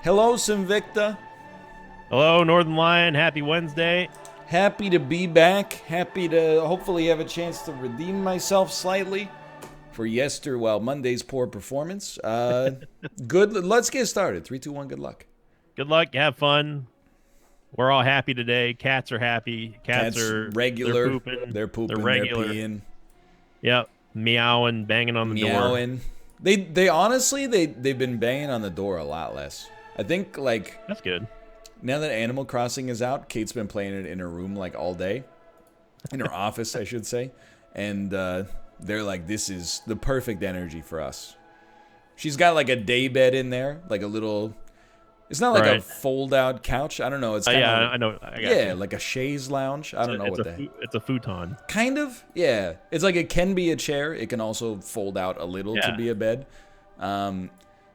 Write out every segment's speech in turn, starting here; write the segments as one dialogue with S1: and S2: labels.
S1: Hello, Sinvicta.
S2: Hello, Northernlion. Happy Wednesday.
S1: Happy to be back. Happy to hopefully have a chance to redeem myself slightly for Monday's poor performance. Good. Let's get started. 3, 2, 1. Good luck.
S2: Good luck. Have fun. We're all happy today. Cats are happy. Cats are
S1: regular.
S2: They're pooping.
S1: They're pooping.
S2: They're regular.
S1: They're peeing.
S2: Yep. Meowing, banging on the
S1: Meowing.
S2: door.
S1: They honestly they've been banging on the door a lot less. I think
S2: that's good.
S1: Now that Animal Crossing is out, Kate's been playing it in her room like all day. In her office, I should say. And they're like, this is the perfect energy for us. She's got like a day bed in there, like a little... It's not like a fold-out couch. I don't know. It's kind of...
S2: I know. I got you.
S1: Like a chaise lounge. I don't know what that...
S2: It's a futon.
S1: Kind of, yeah. It's like it can be a chair. It can also fold out a little to be a bed.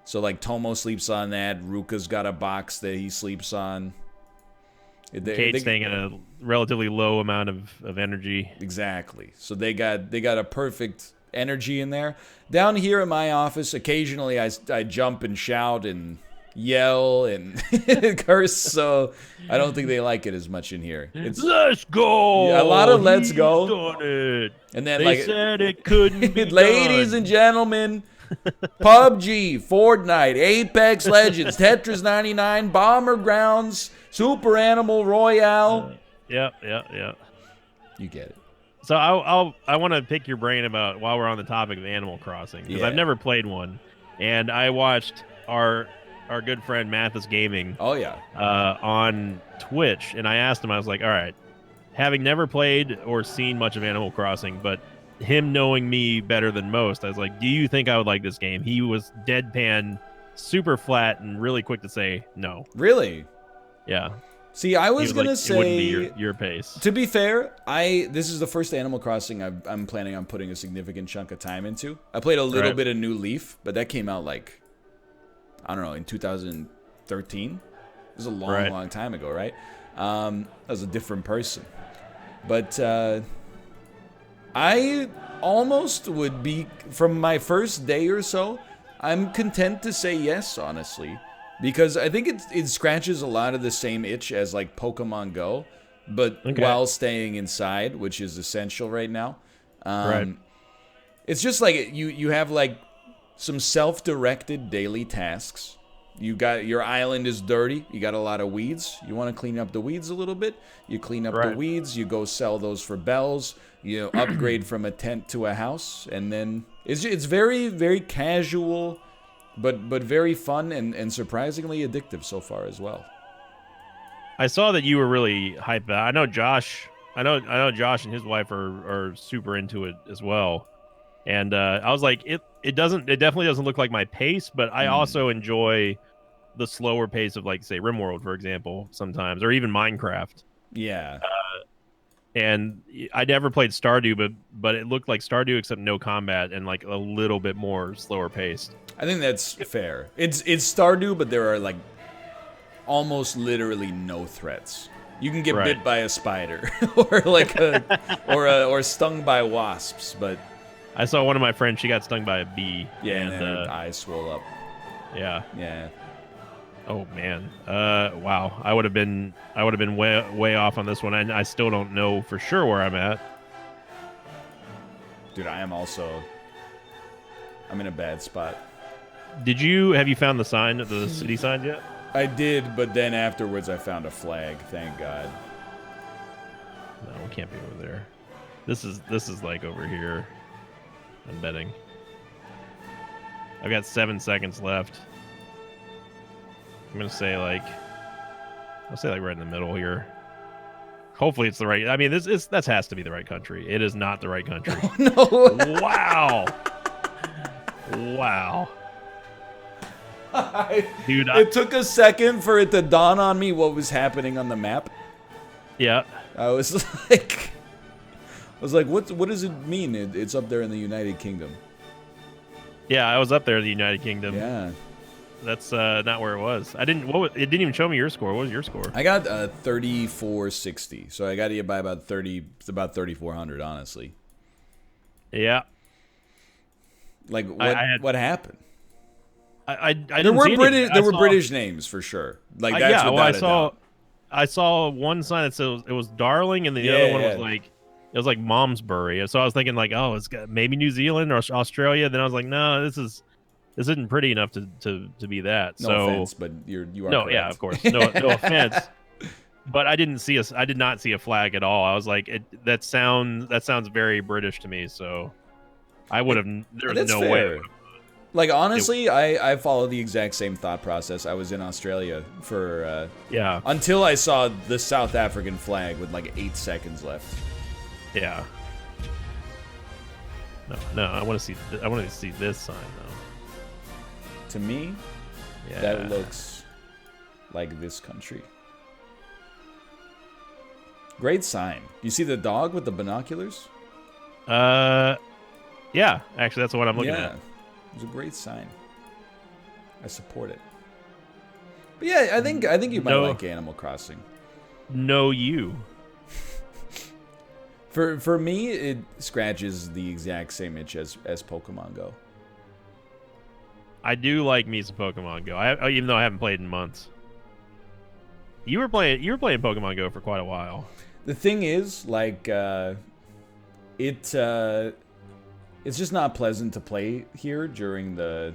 S1: So like Tomo sleeps on that. Ruka's got a box that he sleeps on.
S2: Kate's staying at a relatively low amount of energy.
S1: Exactly. So they got a perfect energy in there. Down here in my office, occasionally I jump and shout and yell and curse, so I don't think they like it as much in here. It's
S2: let's go.
S1: Yeah, a lot of let's go.
S2: Done it.
S1: And then
S2: they said it couldn't be
S1: ladies and gentlemen, PUBG, Fortnite, Apex Legends, Tetris 99, Bomber Grounds, Super Animal Royale.
S2: Yeah.
S1: You get it.
S2: So I want to pick your brain about, while we're on the topic of Animal Crossing, because I've never played one, and I watched our good friend Mathis Gaming.
S1: Oh yeah.
S2: On Twitch, and I asked him. I was like, all right, having never played or seen much of Animal Crossing, but him knowing me better than most, I was like, do you think I would like this game? He was deadpan, super flat, and really quick to say no.
S1: Really?
S2: Yeah.
S1: See, I was gonna say
S2: it wouldn't be your pace.
S1: To be fair, this is the first Animal Crossing I'm planning on putting a significant chunk of time into. I played a little bit of New Leaf, but that came out like, I don't know, in 2013. It was a long time ago, right? I was a different person, but I almost would be, from my first day or so, I'm content to say yes, honestly. Because I think it scratches a lot of the same itch as like Pokemon Go, but while staying inside, which is essential right now. It's just like you have like some self-directed daily tasks. You got your island is dirty. You got a lot of weeds. You want to clean up the weeds a little bit. You clean up the weeds. You go sell those for bells. You upgrade from a tent to a house, and then it's very, very casual. But very fun and surprisingly addictive so far as well.
S2: I saw that you were really hyped. I know Josh. I know Josh and his wife are super into it as well. And I was like, it definitely doesn't look like my pace, but I also enjoy the slower pace of, like, say, RimWorld, for example, sometimes, or even Minecraft.
S1: Yeah.
S2: And I never played Stardew, but it looked like Stardew except no combat and like a little bit more slower paced.
S1: I think that's fair. It's Stardew, but there are like almost literally no threats. You can get bit by a spider, or like or stung by wasps. But
S2: I saw one of my friends; she got stung by a bee.
S1: Yeah, and her eyes swelled up.
S2: Yeah.
S1: Yeah.
S2: Oh man. Wow. I would have been way off on this one. I still don't know for sure where I'm at.
S1: Dude, I'm in a bad spot.
S2: Have you found the city sign yet?
S1: I did, but then afterwards I found a flag, thank God.
S2: No, we can't be over there. This is like over here. I'm betting. I've got 7 seconds left. I'm gonna say like right in the middle here. Hopefully it's the right. I mean, that has to be the right country. It is not the right country.
S1: Oh, no.
S2: Wow. Dude,
S1: it took a second for it to dawn on me what was happening on the map.
S2: Yeah.
S1: I was like, what does it mean? It's up there in the United Kingdom.
S2: Yeah, I was up there in the United Kingdom.
S1: Yeah.
S2: That's not where it was. It didn't even show me your score. What was your score?
S1: I got 3460. So I got you by about 3400, honestly.
S2: Yeah.
S1: Like what happened?
S2: I
S1: There
S2: didn't
S1: were
S2: see anything.
S1: There were British names for sure. Like that's
S2: yeah, well,
S1: without a doubt.
S2: I saw one sign that said it was Darling, and the other one was like it was like Malmesbury. So I was thinking like, oh, it's got maybe New Zealand or Australia. Then I was like, no, this isn't pretty enough to be that.
S1: No offense, but you are
S2: no,
S1: correct.
S2: yeah, of course, no offense. But I did not see a flag at all. I was like, that sounds very British to me. So I would have. There's no way.
S1: Like honestly, I follow the exact same thought process. I was in Australia for until I saw the South African flag with like 8 seconds left.
S2: Yeah. No, I want to see this sign though.
S1: To me, that looks like this country. Great sign. You see the dog with the binoculars?
S2: Yeah. Actually, that's what I'm looking at.
S1: It's a great sign. I support it. But yeah, I think you might like Animal Crossing.
S2: No, you.
S1: For me, it scratches the exact same itch as Pokemon Go.
S2: I do like me some Pokemon Go. Even though I haven't played in months. You were playing Pokemon Go for quite a while.
S1: The thing is, like, it's just not pleasant to play here during the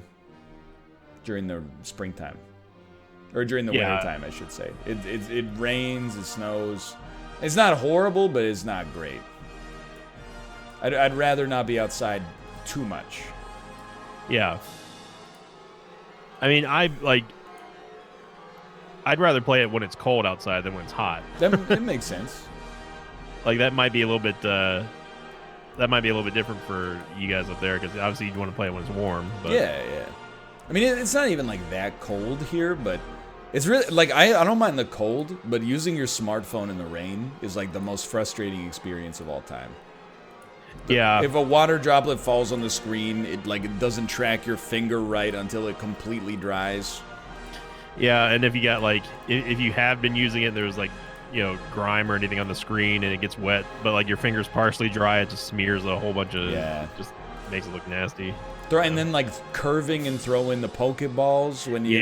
S1: springtime, or during the wintertime, I should say. It rains, it snows. It's not horrible, but it's not great. I'd rather not be outside too much.
S2: Yeah. I mean, I'd rather play it when it's cold outside than when it's hot.
S1: It makes sense.
S2: Like that might be a little bit different for you guys up there, because obviously you want to play it when it's warm. But.
S1: Yeah. I mean, it's not even like that cold here, but it's really like I don't mind the cold, but using your smartphone in the rain is like the most frustrating experience of all time.
S2: Yeah.
S1: If a water droplet falls on the screen, it doesn't track your finger right until it completely dries.
S2: Yeah, and if you got if you have been using it, there's grime or anything on the screen and it gets wet, but like your finger's partially dry, it just smears a whole bunch of just makes it look nasty.
S1: And then curving and throwing the Pokeballs when you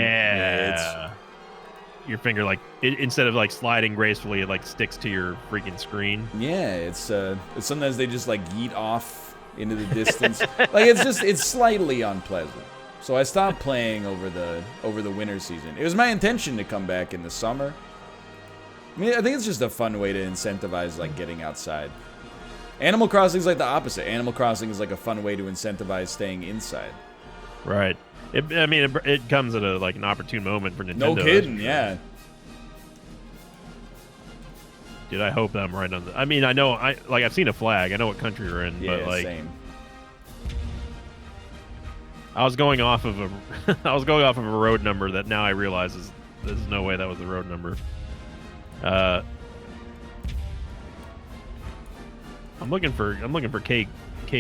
S2: your finger instead of sliding gracefully, it sticks to your freaking screen.
S1: Yeah, it's sometimes they just yeet off into the distance. It's slightly unpleasant. So I stopped playing over the winter season. It was my intention to come back in the summer. I mean, I think it's just a fun way to incentivize getting outside. Animal Crossing is the opposite. Animal Crossing is a fun way to incentivize staying inside.
S2: Right. It comes at an opportune moment for Nintendo.
S1: No kidding, yeah.
S2: Dude, I hope that I'm right on the. I mean, I know I've seen a flag. I know what country we're in, but
S1: same.
S2: I was going off of a road number that now I realize there's no way that was the road number. I'm looking for K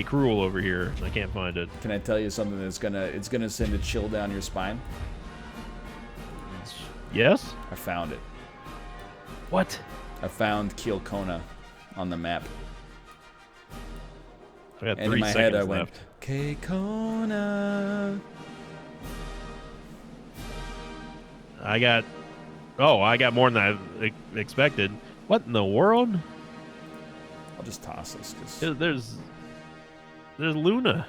S2: Cruel over here. I can't find it.
S1: Can I tell you something that's gonna send a chill down your spine?
S2: Yes?
S1: I found it.
S2: What?
S1: I found Kilkona on the map.
S2: I got 3
S1: and in my
S2: seconds
S1: head I
S2: left.
S1: went, Kilkona.
S2: I got more than I expected. What in the world?
S1: I'll just toss this because
S2: there's Luna.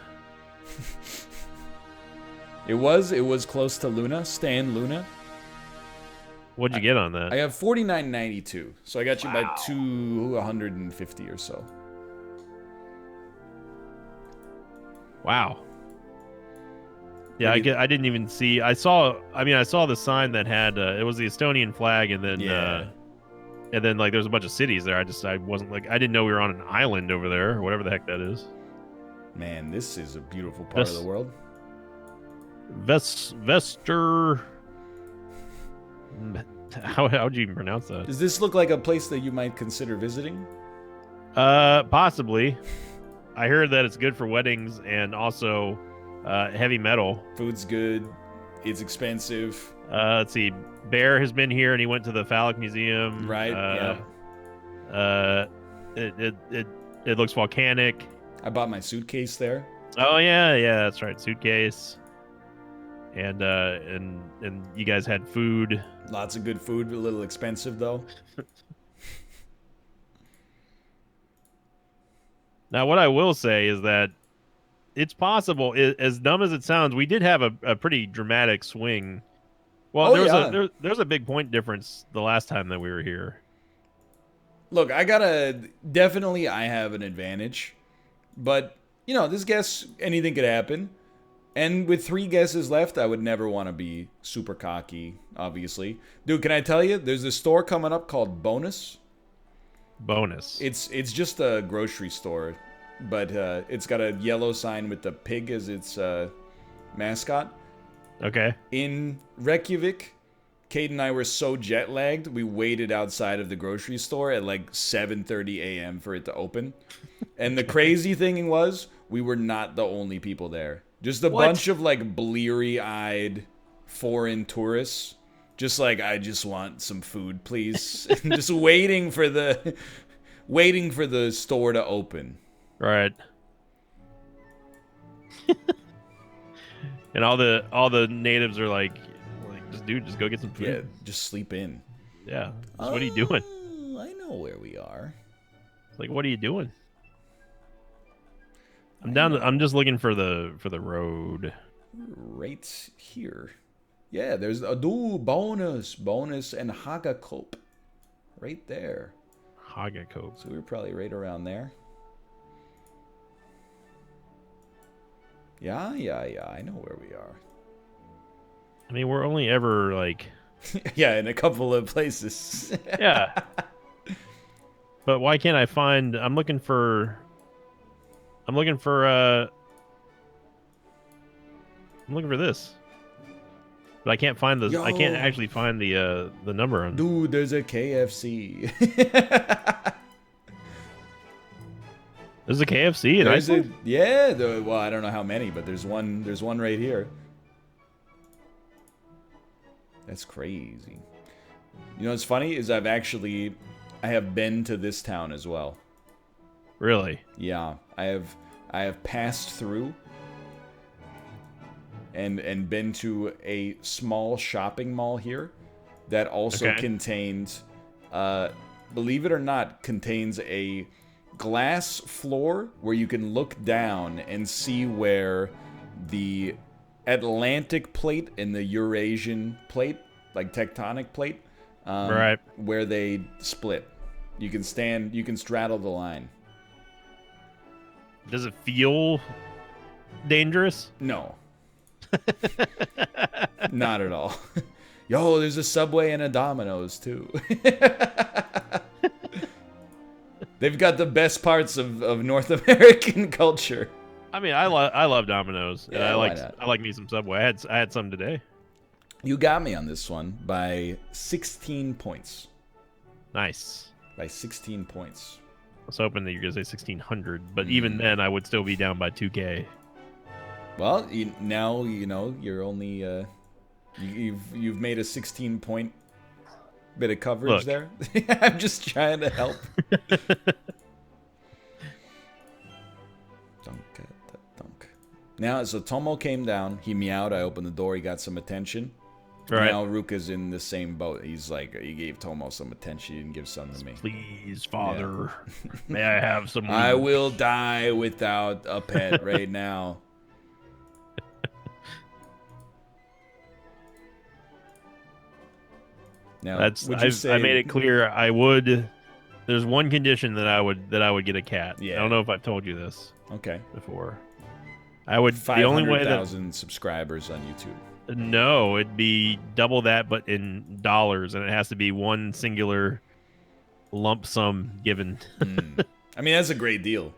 S1: It was close to Luna. Stan Luna.
S2: What'd you get on that?
S1: I got 49.92, so I got you by 250 or so.
S2: Wow. Yeah, I didn't even see. I saw the sign that had it was the Estonian flag, and then there's a bunch of cities there. I wasn't I didn't know we were on an island over there, or whatever the heck that is.
S1: Man, this is a beautiful part of the world.
S2: Vester. How would you even pronounce that?
S1: Does this look like a place that you might consider visiting?
S2: Possibly. I heard that it's good for weddings and also heavy metal.
S1: Food's good. It's expensive.
S2: Let's see. Bear has been here and he went to the Phallic Museum.
S1: Right.
S2: It looks volcanic.
S1: I bought my suitcase there.
S2: Oh yeah, that's right. Suitcase. and you guys had food.
S1: Lots of good food, a little expensive though.
S2: Now, what I will say is that it's possible, as dumb as it sounds, we did have a pretty dramatic swing. Well,
S1: Oh yeah.
S2: there's a big point difference the last time that we were here.
S1: Look, I have an advantage, but you know, this guess anything could happen. And with 3 guesses left, I would never want to be super cocky, obviously. Dude, can I tell you? There's a store coming up called Bonus.
S2: Bonus.
S1: It's just a grocery store, but it's got a yellow sign with the pig as its mascot.
S2: Okay.
S1: In Reykjavik, Kate and I were so jet lagged, we waited outside of the grocery store at like 7:30 a.m. for it to open. And the crazy thing was, we were not the only people there. Just a bunch of like bleary-eyed foreign tourists. Just like, I just want some food, please. Just waiting for the store to open.
S2: Right. And all the natives are like, just go get some food.
S1: Yeah, just sleep in.
S2: Yeah. What are you doing?
S1: I know where we are.
S2: It's like, what are you doing? I'm just looking for the road.
S1: Right here. Yeah, there's a bonus and Hagakope. Right there.
S2: Hagakope.
S1: So we were probably right around there. Yeah, I know where we are.
S2: I mean, we're only ever like
S1: yeah, in a couple of places.
S2: Yeah. But why can't I find I'm looking for this. But I can't find I can't actually find the number on.
S1: Dude, there's a KFC.
S2: There's a KFC in Iceland?
S1: Yeah, well, I don't know how many, but there's one right here. That's crazy. You know what's funny is I have been to this town as well.
S2: Really?
S1: Yeah, I have passed through and been to a small shopping mall here that also contains, believe it or not, contains a glass floor where you can look down and see where the Atlantic plate and the Eurasian plate, like tectonic plate,
S2: right,
S1: where they split. You can straddle the line.
S2: Does it feel dangerous?
S1: No. Not at all. Yo, there's a Subway and a Domino's too. They've got the best parts of North American culture.
S2: I mean, I love Domino's.
S1: Yeah,
S2: I like me some Subway. I had some today.
S1: You got me on this one by 16 points.
S2: Nice.
S1: By 16 points.
S2: I was hoping that you were gonna say 1600, but even then, I would still be down by 2K.
S1: Well, now you know you're only you've made a 16-point bit of coverage there. I'm just trying to help. Dunk. Now, so Tomo came down. He meowed. I opened the door. He got some attention.
S2: Right.
S1: Now Ruka's in the same boat. He's like, he gave Tomo some attention. He didn't give some to me.
S2: Please, father, may I have some?
S1: I will die without a pet right now. Now,
S2: I made it clear I would. There's one condition that I would get a cat.
S1: Yeah.
S2: I don't know if I've told you this.
S1: Okay.
S2: Before. I would.
S1: 500,000 subscribers on YouTube.
S2: No, it'd be double that, but in dollars, and it has to be one singular lump sum given.
S1: I mean, that's a great deal.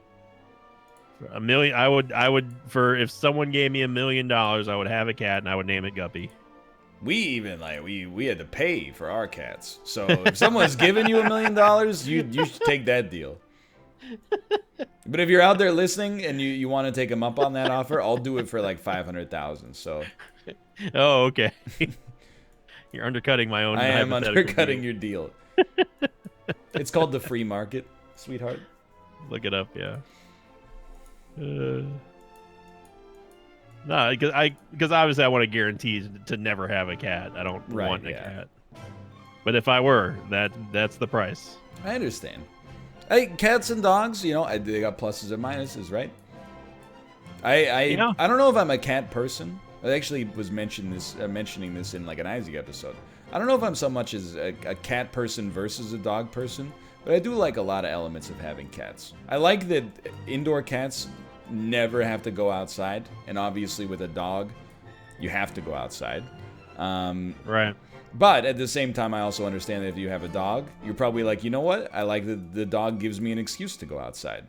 S2: $1 million. I would for if someone gave me $1 million, I would have a cat and I would name it Guppy.
S1: We even we had to pay for our cats. So if someone's giving you $1 million, you should take that deal. But if you're out there listening and you want to take them up on that offer, I'll do it for like 500,000. So.
S2: Oh, okay. You're undercutting my own.
S1: I am undercutting your deal. It's called the free market, sweetheart.
S2: Look it up, yeah. No, because obviously I want to guarantee to never have a cat. I don't want a cat. But if I were, that's the price.
S1: I understand. Hey, cats and dogs, they got pluses and minuses, right? I don't know if I'm a cat person. I actually was mentioning this in like an Isaac episode. I don't know if I'm so much as a cat person versus a dog person, but I do like a lot of elements of having cats. I like that indoor cats never have to go outside, and obviously with a dog, you have to go outside.
S2: Right.
S1: But at the same time, I also understand that if you have a dog, you're probably like, you know what? I like that the dog gives me an excuse to go outside.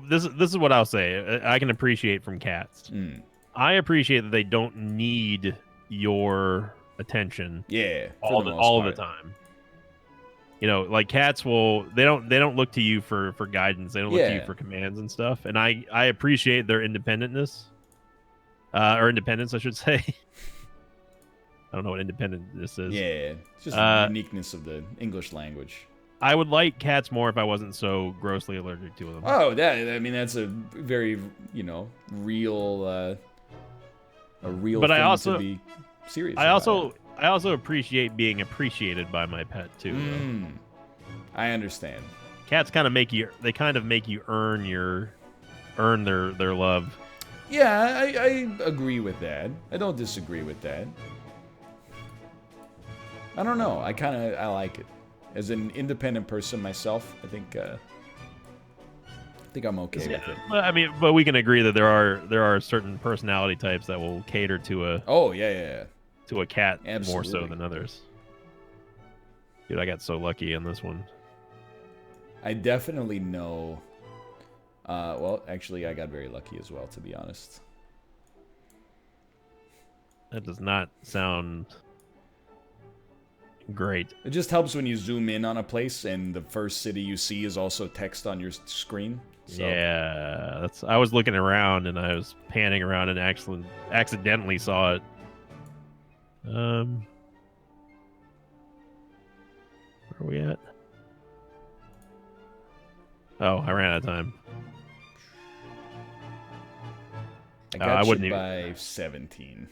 S2: This is what I'll say. I can appreciate from cats. I appreciate that they don't need your attention.
S1: Yeah,
S2: all of the time. Like cats they don't look to you for guidance. They don't look to you for commands and stuff. And I appreciate their independentness. Or independence, I should say. I don't know what independence is.
S1: Yeah, it's just the uniqueness of the English language.
S2: I would like cats more if I wasn't so grossly allergic to them.
S1: Oh, that's a very, real, a real
S2: but
S1: thing to be serious about.
S2: I also appreciate being appreciated by my pet too.
S1: I understand.
S2: Cats kind of make you earn their love.
S1: Yeah, I agree with that. I don't disagree with that. I don't know. I like it. As an independent person myself, I think I'm okay with it.
S2: I mean, but we can agree that there are certain personality types that will cater to a to a cat more so than others. Dude, I got so lucky on this one.
S1: I definitely know. Well, actually, I got very lucky as well, to be honest.
S2: That does not sound great.
S1: It just helps when you zoom in on a place and the first city you see is also text on your screen. So.
S2: Yeah, I was looking around and I was panning around and accidentally saw it. Where are we at? Oh, I ran out of time.
S1: I got you by 17.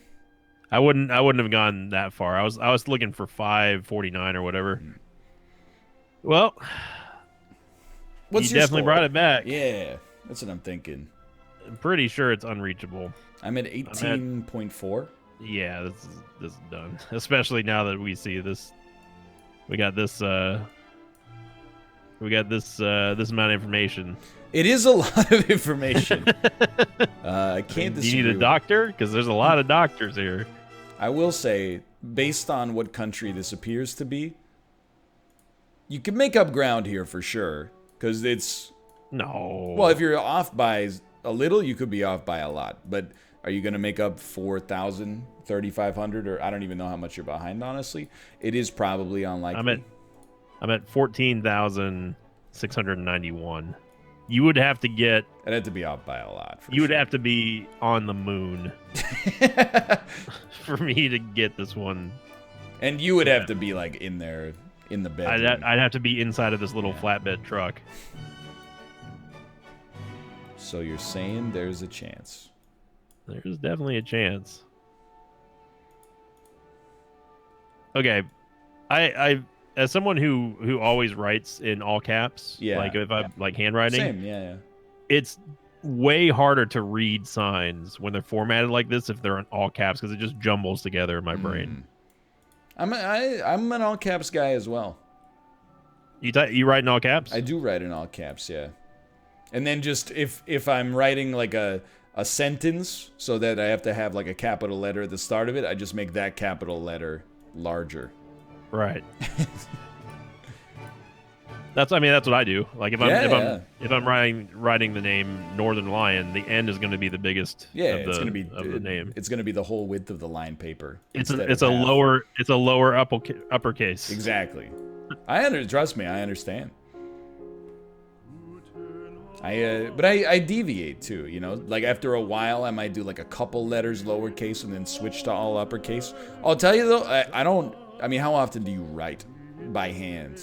S2: I wouldn't have gone that far. I was looking for 549 or whatever. Well,
S1: you
S2: definitely brought it back.
S1: Yeah, that's what I'm thinking.
S2: I'm pretty sure it's unreachable.
S1: I'm at 18.4.
S2: Yeah, this is done. Especially now that we see this. We got this amount of information.
S1: It is a lot of information. I can't disagree.
S2: Do you need a doctor? Because there's a lot of doctors here.
S1: I will say, based on what country this appears to be, you can make up ground here for sure. Because it's...
S2: No.
S1: Well, if you're off by a little, you could be off by a lot. But are you going to make up 4,000, 3,500? Or I don't even know how much you're behind, honestly. It is probably unlikely.
S2: I'm at 14,691. You would have to get...
S1: I'd have to be off by a lot.
S2: You would have to be on the moon for me to get this one.
S1: And you would have to be like in there, in the bedroom.
S2: I'd have to be inside of this little flatbed truck.
S1: So you're saying there's a chance?
S2: There's definitely a chance. Okay, I as someone who always writes in all caps, like if I like handwriting,
S1: same,
S2: it's way harder to read signs when they're formatted like this if they're in all caps because it just jumbles together in my brain.
S1: I'm an all caps guy as well.
S2: You write in all caps?
S1: I do write in all caps, yeah. And then just if I'm writing like a sentence so that I have to have like a capital letter at the start of it, I just make that capital letter larger.
S2: Right. That's what I do. Like if I'm writing the name Northernlion, the end is going to be the biggest.
S1: Yeah,
S2: it's going to be the name.
S1: It's going to be the whole width of the line paper.
S2: It's a lower uppercase.
S1: Exactly. Trust me, I understand. But I deviate too. Like after a while, I might do like a couple letters lowercase and then switch to all uppercase. I'll tell you though, I don't. I mean, how often do you write by hand?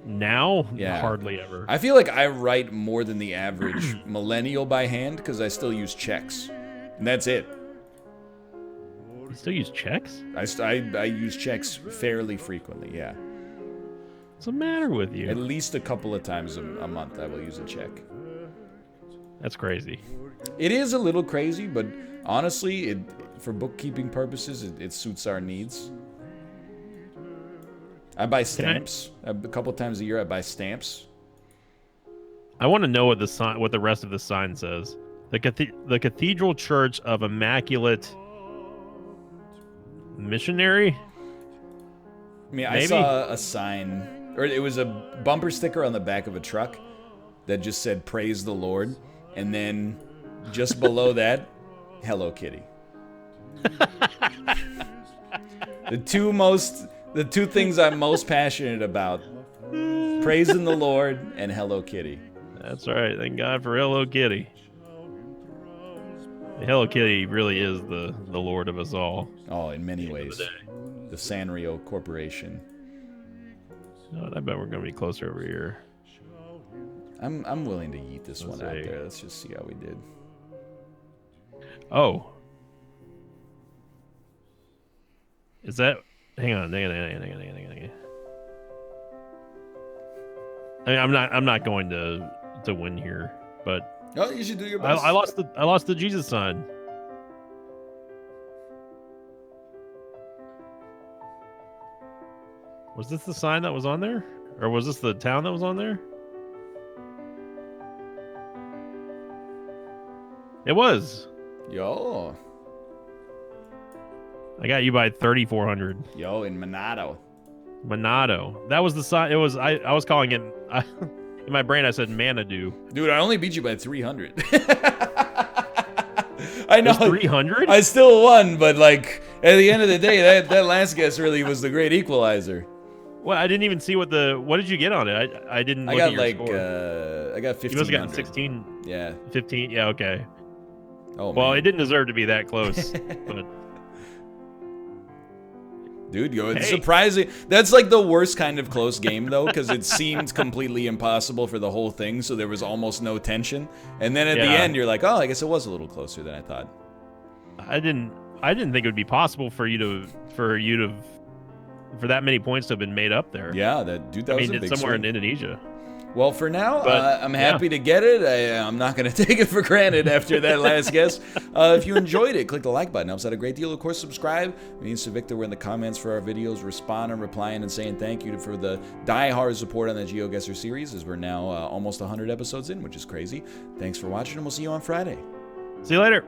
S2: Now,
S1: Yeah.
S2: hardly ever.
S1: I feel like I write more than the average millennial by hand because I still use checks. And that's it.
S2: You still use checks?
S1: I use checks fairly frequently, yeah.
S2: What's the matter with you?
S1: At least a couple of times a month I will use a check.
S2: That's crazy.
S1: It is a little crazy, but honestly, for bookkeeping purposes, it suits our needs. I buy stamps. A couple times a year I buy stamps.
S2: I want to know what the rest of the sign says. The Cathedral Church of Immaculate Missionary?
S1: I mean,
S2: Maybe?
S1: I saw a sign, or it was a bumper sticker on the back of a truck that just said, "Praise the Lord," and then just below that, "Hello Kitty." The two things I'm most passionate about, praising the Lord and Hello Kitty.
S2: That's right. Thank God for Hello Kitty. The Hello Kitty really is the Lord of us all.
S1: Oh, in many ways. The Sanrio Corporation.
S2: Oh, I bet we're going to be closer over here.
S1: I'm willing to yeet this one out there. Let's just see how we did.
S2: Oh. Is that... Hang on. I mean, I'm not going to win here, but
S1: Oh, you should do your best.
S2: I lost the Jesus sign. Was this the sign that was on there? Or was this the town that was on there? It was.
S1: Yo.
S2: I got you by 3,400.
S1: Yo, in Monado.
S2: Monado. That was the sign. It was. I was calling it. In my brain, I said Manadu.
S1: Dude, I only beat you by 300. I know.
S2: 300?
S1: I still won, but like at the end of the day, that last guess really was the great equalizer.
S2: Well, I didn't even see what did you get on it? I didn't.
S1: I
S2: look
S1: got
S2: at your
S1: like
S2: score.
S1: I got 15.
S2: You must have gotten 16.
S1: Yeah.
S2: 15. Yeah. Okay.
S1: Oh.
S2: Well,
S1: man.
S2: it didn't deserve to be that close, but.
S1: Dude, it's surprising. That's like the worst kind of close game, though, because it seemed completely impossible for the whole thing, so there was almost no tension. And then at the end, you're like, oh, I guess it was a little closer than I thought.
S2: I didn't think it would be possible for that many points to have been made up there.
S1: Yeah, that was a big
S2: it's somewhere
S1: swing.
S2: in Indonesia.
S1: Well, for now, I'm happy to get it. I'm not going to take it for granted after that last guess. If you enjoyed it, click the like button. Helps out a great deal. Of course, subscribe. Me and Sinvicta were in the comments for our videos, responding, replying, and saying thank you for the die-hard support on the Geoguessr series, as we're now almost 100 episodes in, which is crazy. Thanks for watching, and we'll see you on Friday.
S2: See you later.